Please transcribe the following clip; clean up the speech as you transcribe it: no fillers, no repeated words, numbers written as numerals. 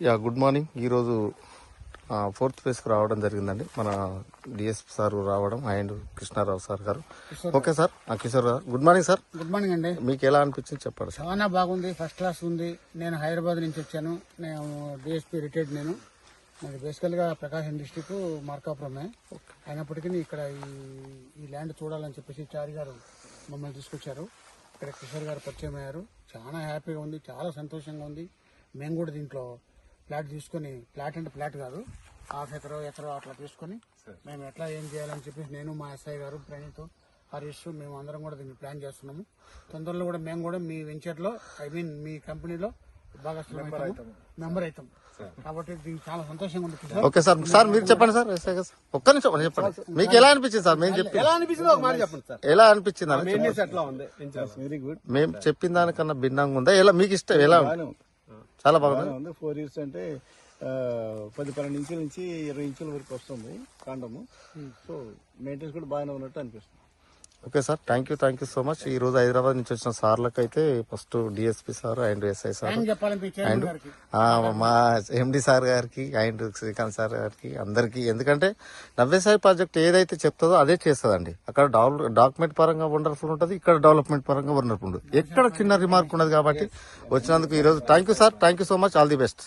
Good morning. ఈరోజు fourth ఫేజ్కి రావడం జరిగిందండి. మన డిఎస్పీ సార్ రావడం అండ్ కృష్ణారావు సార్ గారు. ఓకే సార్, కిషోర్ గారు good morning sir. Good morning అండి. మీకు ఎలా అనిపించింది చెప్పండి సార్. చాలా బాగుంది, ఫస్ట్ క్లాస్ ఉంది. నేను హైదరాబాద్ నుంచి వచ్చాను. నేను డిఎస్పీ రిటైర్డ్. నాది బేసికల్గా ప్రకాశం డిస్టిక్ మార్కాపురమే. అయినప్పటికీ ఇక్కడ ఈ ల్యాండ్ చూడాలని చెప్పేసి చారి గారు మమ్మల్ని తీసుకొచ్చారు. ఇక్కడ కిషోర్ గారు పరిచయం అయ్యారు. చాలా హ్యాపీగా ఉంది, చాలా సంతోషంగా ఉంది. మేము కూడా దీంట్లో ఫ్లాట్ తీసుకొని, ఫ్లాట్ అంటే ఫ్లాట్ కాదు, హాఫ్ ఎకరో అట్లా తీసుకొని మేము ఎట్లా ఏం చేయాలని చెప్పేసి నేను, మా ఎస్ఐ గారు, ప్రణీత్, హరీష్, మేము అందరం కూడా దీన్ని ప్లాన్ చేస్తున్నాము. తొందరలో కూడా మేము కూడా మీ వెంచర్లో, మీ కంపెనీలో బాగా మెంబర్ అవుతాం. కాబట్టి దీనికి చాలా సంతోషంగా ఉంది. Okay sir. సార్ మీరు చెప్పండి సార్. ఎస్ఐ గారు ఒక్క నిమిషం చెప్పండి. మీకు ఎలా అనిపించింది సార్? మేము చెప్పి ఎలా అనిపించింది ఒక మాట చెప్పండి సార్. ఎలా అనిపించింది ఎట్లా ఉంది? Very good. మేము చెప్పిన దానికన్నా భిన్నంగా ఉందా? ఎలా మీకు ఇష్టం? ఎలా చాలా బాగుంది. 4 years అంటే 10-12 ఇంచుల నుంచి 20 ఇంచుల వరకు వస్తుంది కాండము. సో మెయింటెనెన్స్ కూడా బాగానే ఉన్నట్టు అనిపిస్తుంది. Okay sir, thank you so much. ఈ రోజు హైదరాబాద్ నుంచి వచ్చిన సార్లకు అయితే first DSP sir and SI sir and మా ఎండి సార్ గారికి అండ్ శ్రీకాంత్ సార్ గారికి అందరికి. ఎందుకంటే నవ్యసాయి ప్రాజెక్ట్ ఏదైతే చెప్తుందో అదే చేస్తుందండి. అక్కడ డాక్యుమెంట్ పరంగా వండర్ఫుల్ ఉంటుంది, ఇక్కడ డెవలప్మెంట్ పరంగా వండర్ఫుల్ ఉంటుంది. ఎక్కడ చిన్న రిమార్క్ ఉండదు. కాబట్టి వచ్చినందుకు ఈ రోజు thank you sir. Thank you so much. All the best.